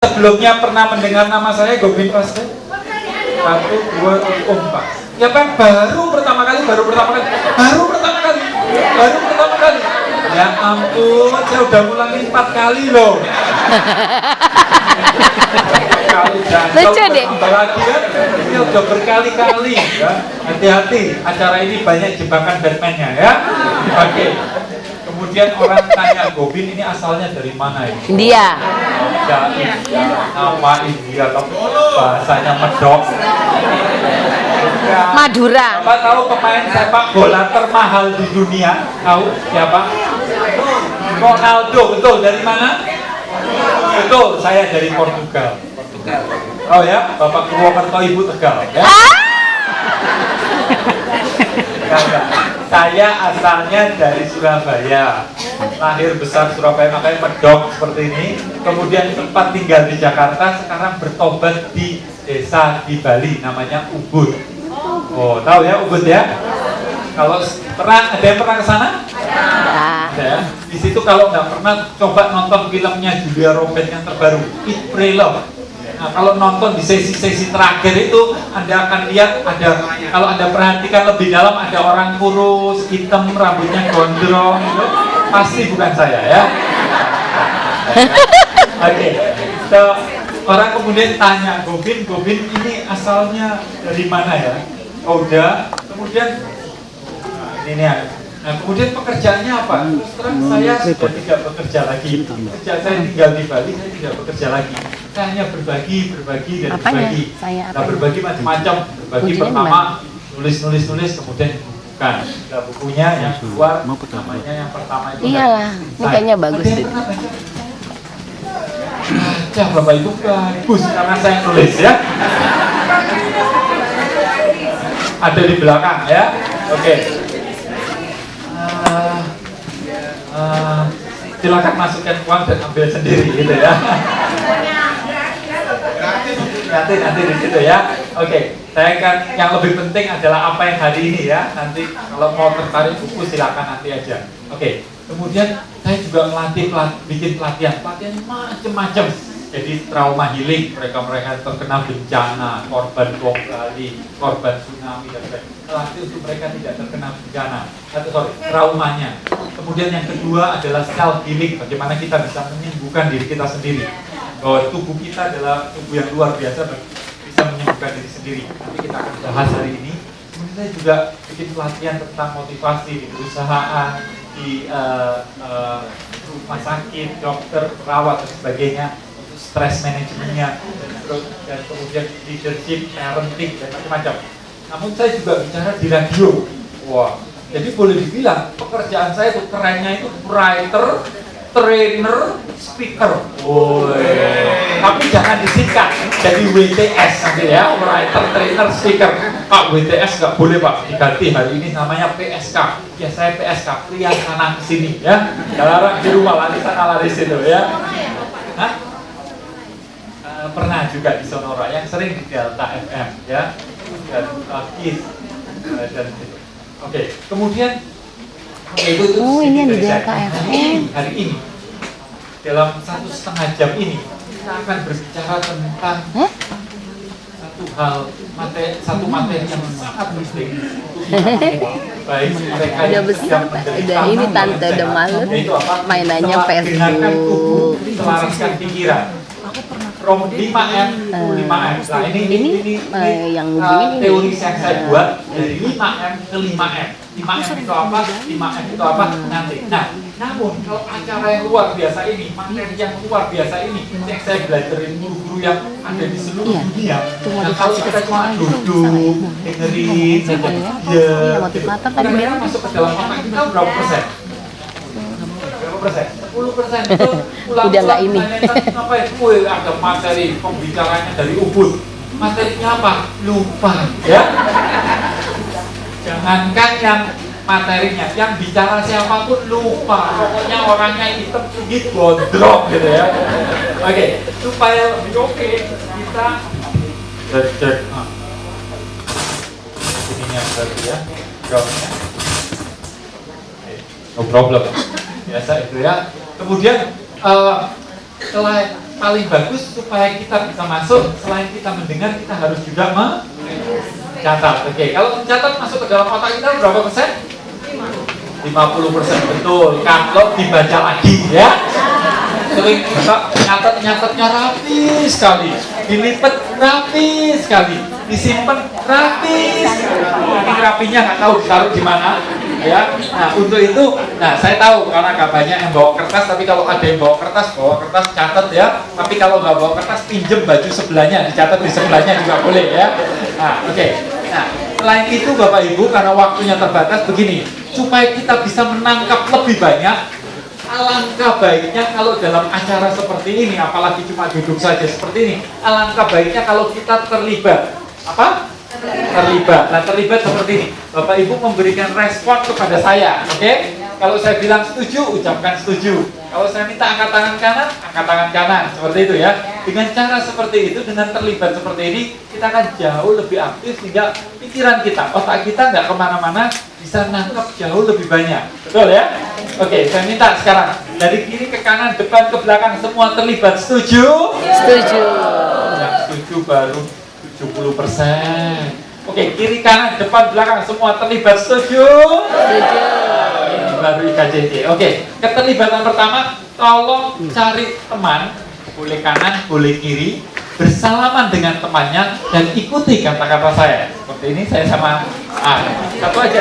Sebelumnya pernah mendengar nama saya Gobin Pastel? 1, 2, 3, 4. Ya Pak, baru pertama kali. Ya ampun, saya udah ngulangin 4 kali loh. Lucu deh. Lagi kan, ini udah berkali-kali ya. Hati-hati, acara ini banyak jebakan Batman-nya ya. Oke. Kemudian orang tanya, Gobin ini asalnya dari mana ya? India. Nama India, tapi bahasanya medok. Madura. Bapak tahu pemain sepak bola termahal di dunia? Tahu siapa? Ronaldo. Betul, dari mana? Betul, saya dari Portugal. Oh ya, Bapak Purwokerto, Ibu Tegal ya? Enggak. Saya asalnya dari Surabaya, lahir besar Surabaya, makanya medok seperti ini. Kemudian sempat tinggal di Jakarta, sekarang bertobat di desa di Bali, namanya Ubud. Oh, tahu ya Ubud ya? Kalau pernah, ada yang pernah ke sana? Ya. Di situ kalau nggak pernah, coba nonton filmnya Julia Robert yang terbaru, Eat, Pray, Love. Nah, kalau nonton di sesi-sesi terakhir itu, Anda akan lihat ada, kalau Anda perhatikan lebih dalam, ada orang kurus, hitam, rambutnya gondrong, gitu. Pasti bukan saya ya. Oke. So, orang kemudian tanya, Gobin ini asalnya dari mana ya? Oh, udah. Kemudian ini ya. Nah, kemudian pekerjaannya apa? Terus terang saya sudah tidak bekerja lagi. Sejak saya tinggal di Bali, saya tidak bekerja lagi. Saya hanya berbagi dan berbagi. Nah, berbagi macam-macam. Berbagi pertama nulis, kemudian bukan. Nah, bukunya yang keluar, namanya yang pertama itu. Iyalah, ini kayaknya bagus deh. Baca Bapak Ibu, bagus karena saya nulis ya. Ada di belakang ya. Oke. Silakan masukkan uang dan ambil sendiri gitu ya. Nanti di situ ya. Oke, saya kan yang lebih penting adalah apa yang hari ini ya. Nanti kalau mau tertarik buku silakan nanti aja. Oke. Kemudian saya juga bikin pelatihan macam-macam. Jadi trauma healing, mereka terkena bencana, korban bom Bali, korban tsunami dan sebagainya. Melatih untuk mereka tidak terkena bencana, traumanya. Kemudian yang kedua adalah self healing, bagaimana kita bisa menyembuhkan diri kita sendiri. Bahwa tubuh kita adalah tubuh yang luar biasa, bisa menyembuhkan diri sendiri. Nanti kita akan bahas hari ini. Kemudian saya juga bikin pelatihan tentang motivasi di perusahaan, di rumah sakit, dokter, perawat dan sebagainya. Stress manajemennya dan kemudian leadership, parenting dan macam-macam. Namun saya juga bicara di radio. Wah, jadi boleh dibilang pekerjaan saya itu kerennya itu writer, trainer, speaker. Tapi jangan disingkat jadi WTS nanti ya, writer, trainer, speaker. Pak, WTS nggak boleh Pak, diganti hari ini namanya PSK. Ya saya PSK, pria sana kesini ya. Dilarang di rumah lari sana lari situ ya. Hah? Pernah juga di Sonora, yang sering di Delta FM ya, dan KIS dan itu. Oke, kemudian itu ini di Delta FM. Hari ini dalam 1,5 jam ini kita akan berbicara tentang satu materi yang sangat penting untuk kita baik mereka yang sedang menderita ini Tante Demalut mainannya Facebook, selaraskan pikiran. From 5M to 5M. Nah ini yang teori yang saya buat dari 5M ke 5M. 5M itu apa? 5M itu apa? Nanti. Nah, namun kalau acara yang luar biasa ini, materi yang luar biasa ini, yang saya belajar dari guru-guru yang ada di seluruh dunia. Nah, kalau kita cuma duduk, dengerin, motivator tadi bilang masuk ke dalam otak kita berapa persen? 10% itu udah nggak ini. Ngapain? Ada materi pembicaranya dari Ubud. Materinya apa? Lupa ya. Jangankan yang materinya, yang bicara siapapun lupa. Pokoknya orangnya hitam sedikit gondrong gitu ya. Oke, supaya lebih oke kita cek. Ininya berarti ya, groundnya. No problem. Biasa itu ya. Kemudian paling bagus supaya kita bisa masuk, selain kita mendengar, kita harus juga mencatat. Oke, kalau mencatat masuk ke dalam otak kita berapa persen? 50% betul. Kalau dibaca lagi ya. Sering nyatetnya rapi sekali, dilipat rapi sekali, disimpan rapi sekali. Ini rapinya nggak tahu ditaruh di mana, ya. Nah untuk itu, saya tahu karena nggak banyak yang bawa kertas, tapi kalau ada yang bawa kertas catat ya. Tapi kalau nggak bawa kertas, pinjem baju sebelahnya, dicatat di sebelahnya juga boleh ya. Nah oke. Nah selain itu Bapak Ibu, karena waktunya terbatas begini, supaya kita bisa menangkap lebih banyak. Alangkah baiknya kalau dalam acara seperti ini, apalagi cuma duduk saja seperti ini, alangkah baiknya kalau kita terlibat. Apa? Terlibat. Nah terlibat seperti ini. Bapak Ibu memberikan respon kepada saya, oke? Kalau saya bilang setuju, ucapkan setuju. Kalau saya minta angkat tangan kanan, seperti itu ya. Dengan cara seperti itu, dengan terlibat seperti ini, kita akan jauh lebih aktif sehingga pikiran kita, otak kita nggak kemana-mana, bisa nangkep jauh lebih banyak. Betul ya? Oke, saya minta sekarang dari kiri ke kanan, depan ke belakang, semua terlibat. Setuju? Setuju. Yang setuju baru 70%. Oke, kiri kanan, depan belakang, semua terlibat. Setuju? Setuju. Ini baru IKJJ. Oke, keterlibatan pertama, tolong cari teman, boleh kanan, boleh kiri, bersalaman dengan temannya dan ikuti kata-kata saya. Seperti ini saya sama satu aja.